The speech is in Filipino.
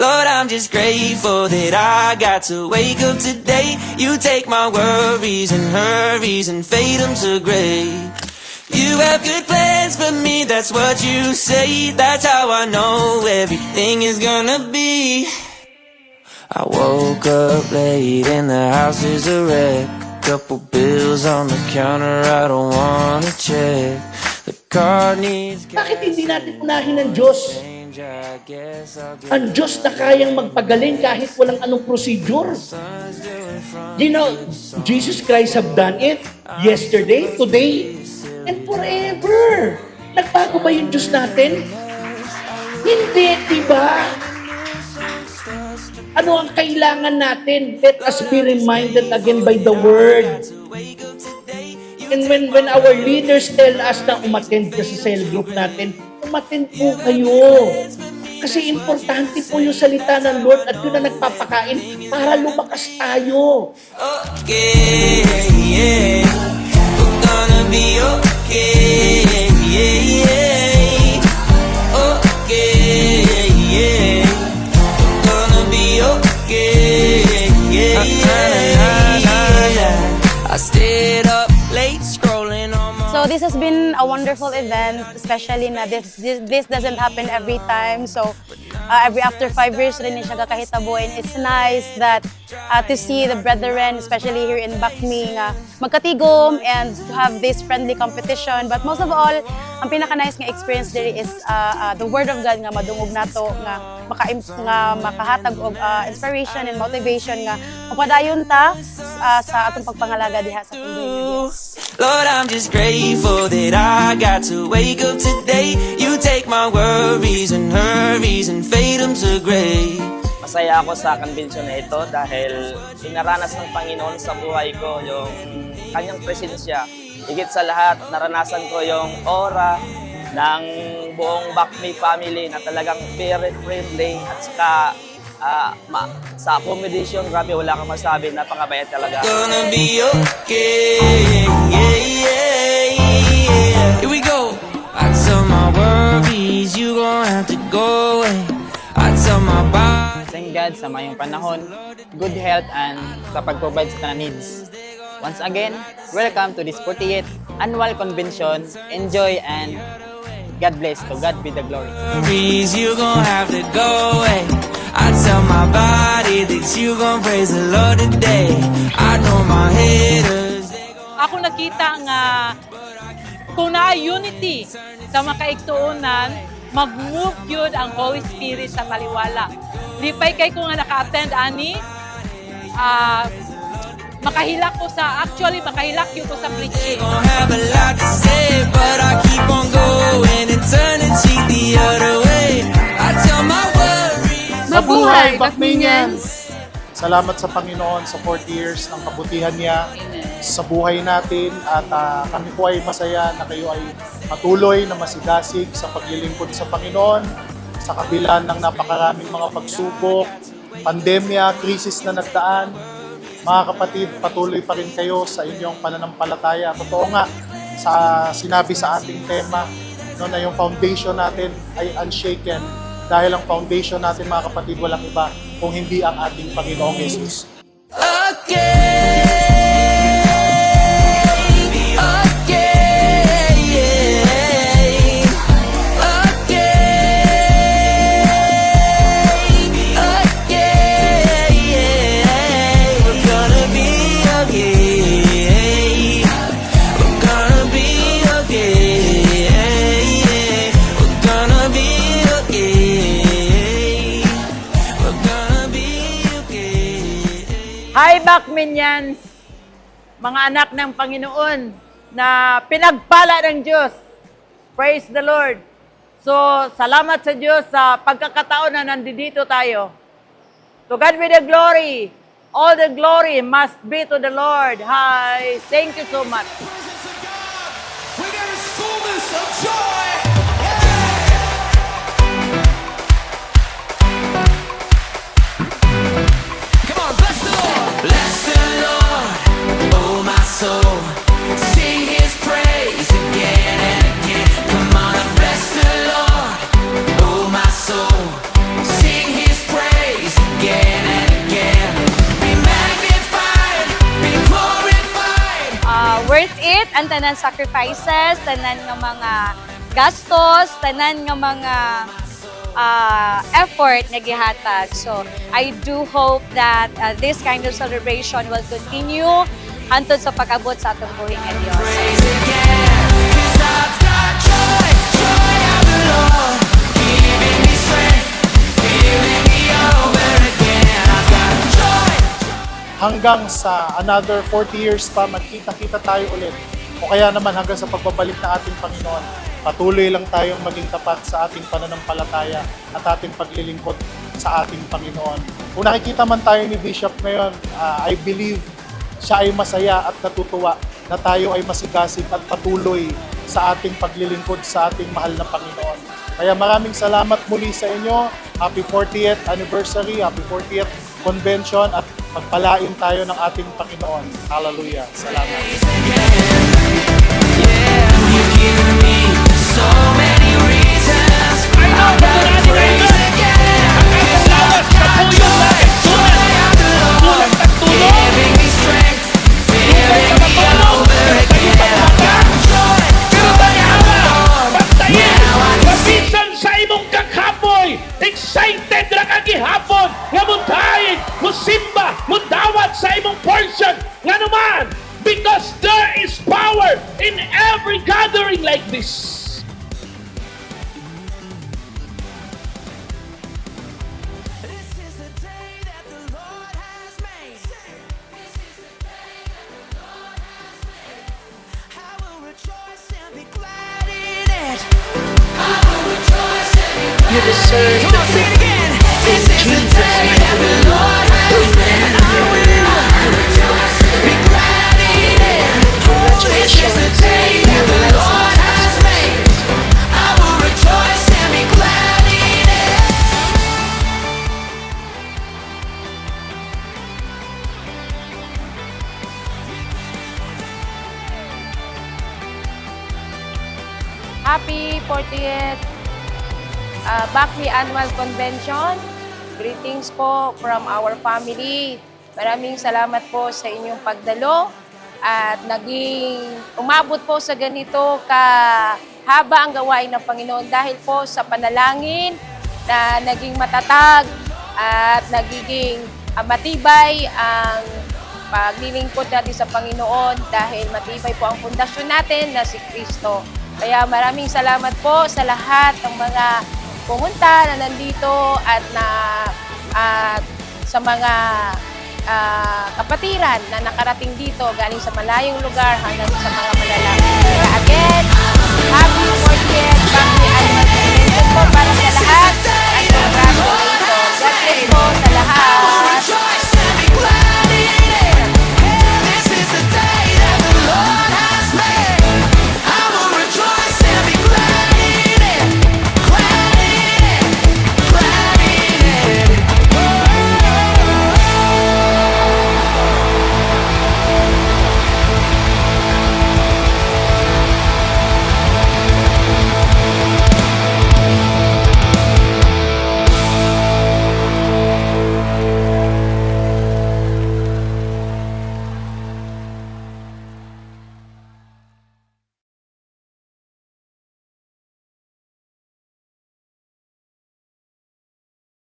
Lord, I'm just grateful that I got to wake up today. You take my worries and hurries and fade them to gray. You have good plans for me, that's what you say. That's how I know everything is gonna be. I woke up late and the house is a wreck. Couple bills on the counter, I don't wanna check. The car needs gas. Bakit hindi natin unahin ng Diyos? Ang Diyos na kayang magpagaling kahit walang anong procedure. You know, Jesus Christ have done it yesterday, today, and forever. Nagbago ba yung Diyos natin? Hindi, diba? Ano ang kailangan natin? Let us be reminded again by the Word. And when our leaders tell us na umattend ka sa cell group natin, umattend po kayo. Kasi importante po yung salita ng Lord at yun na nagpapakain para lumakas tayo. Okay, yeah. We're gonna be okay, yeah, yeah. Okay, yeah. We're gonna be okay, yeah, yeah. I stayed up late scrolling on my... So this has been a wonderful event, especially na this doesn't happen every time. So every after 5 years rin siya kakahitabo, and it's nice that to see the brethren, especially here in Bakmi, nga magkatigom and to have this friendly competition. But most of all, ang pinaka-nice nga experience diri is the Word of God nga madungog nato, nga makahatag og inspiration and motivation nga mapadayon ta sa atong pagpangalaga diha sa Panginoon Diyos. Lord, I'm just grateful that I got to wake up today. You take my worries and hurries and fade them to gray. Masaya ako sa convention na ito dahil inaranas ng Panginoon sa buhay ko yung kanyang presensya. Higit sa lahat, naranasan ko yung aura ng buong Bakmi family na talagang very friendly at saka sa accommodation, grabe, wala kang masabi, napakabayat talaga. Gonna be okay, yeah, yeah, yeah. Here we go. I tell my worries, you gon' have to go away. I tell my body. Thank God sa mayong panahon, good health, and sa pag-provide sa needs. Once again, welcome to this 48th Annual Convention. Enjoy and God bless. To God be the glory. Worries, you gon' have to go away. I tell my body that you gon' praise the Lord today. I know my haters. Ako nakita nga kung na unity sa makaigtuunan, mag-move yun ang Holy Spirit sa taliwala. Lipay kay ko nga naka-attend ani, makahilak ko yun ko sa preaching. Don't have a lot to say, but I keep on going and turn the cheek the other way. I tell my worries. Mabuhay, Bakminians! Salamat sa Panginoon sa 40 years ng kabutihan niya sa buhay natin, at kami po ay masaya na kayo ay patuloy na masigasig sa paglilingkod sa Panginoon sa kabila ng napakaraming mga pagsubok, pandemya, krisis na nagdaan. Mga kapatid, patuloy pa rin kayo sa inyong pananampalataya. Totoo nga, sa sinabi sa ating tema, no, na yung foundation natin ay unshaken. Dahil ang foundation natin, mga kapatid, walang iba kung hindi ang ating Panginoong Jesus. Hi, Bakminians! Mga anak ng Panginoon na pinagpala ng Diyos. Praise the Lord! So, salamat sa Diyos sa pagkakataon na nandito tayo. To God be the glory. All the glory must be to the Lord. Hi! Thank you so much. Where there is fullness of joy. Come on, bless the Lord. Bless the Lord, oh my soul. Sing His praise again and again. Come on, bless the Lord, oh my soul. Sing His praise. ang tanan sacrifices, tanan nga mga gastos, tanan nga mga effort nga gihatag. So I do hope that this kind of celebration will continue hantod sa pag-abot sa atong buhing nga Dios. Praise again, 'cause I've got joy, joy of the Lord, giving me strength, filling me over again. I've got joy. Hanggang sa another 40 years pa, magkita-kita tayo ulit. O kaya naman hanggang sa pagbabalik ng ating Panginoon, patuloy lang tayong maging tapat sa ating pananampalataya at ating paglilingkod sa ating Panginoon. Kung nakikita man tayo ni Bishop ngayon, I believe siya ay masaya at natutuwa na tayo ay masigasig at patuloy sa ating paglilingkod sa ating mahal na Panginoon. Kaya maraming salamat muli sa inyo. Happy 40th anniversary, happy 40th convention at pagpalain tayo ng ating Panginoon. Hallelujah. Salamat. You've given me so many reasons. I've got to praise again, 'cause I've got joy, joy of the Lord, giving me strength, filling me over again. I've got joy, joy of the Lord. Now I can see. Bisan sa imong kakapoy, excited ra ka gihapon nga muntahin, musimba, mundawat sa imong portion nga naman because there is power in every gathering like this. This is the day that the Lord has made. This is the day that the Lord has made. I will rejoice and be glad in it. I will rejoice and be glad. You deserve. Come on, sing it again. This is the day that the Lord has made. I will rejoice and be glad in it. This is the day that the Lord has made. I will rejoice and be glad in it. Happy 40th Bakri Annual Convention. Greetings po from our family. Maraming salamat po sa inyong pagdalo at naging umabot po sa ganito kahaba ang gawain ng Panginoon dahil po sa panalangin na naging matatag at nagiging matibay ang paglilingkod natin sa Panginoon dahil matibay po ang pundasyon natin na si Kristo. Kaya maraming salamat po sa lahat ng mga pumunta na nandito at sa mga kapatiran na nakarating dito galing sa malayong lugar hanggang sa mga malalaki. Kaya again, happy 40th Bakri Annual Convention po para sa lahat.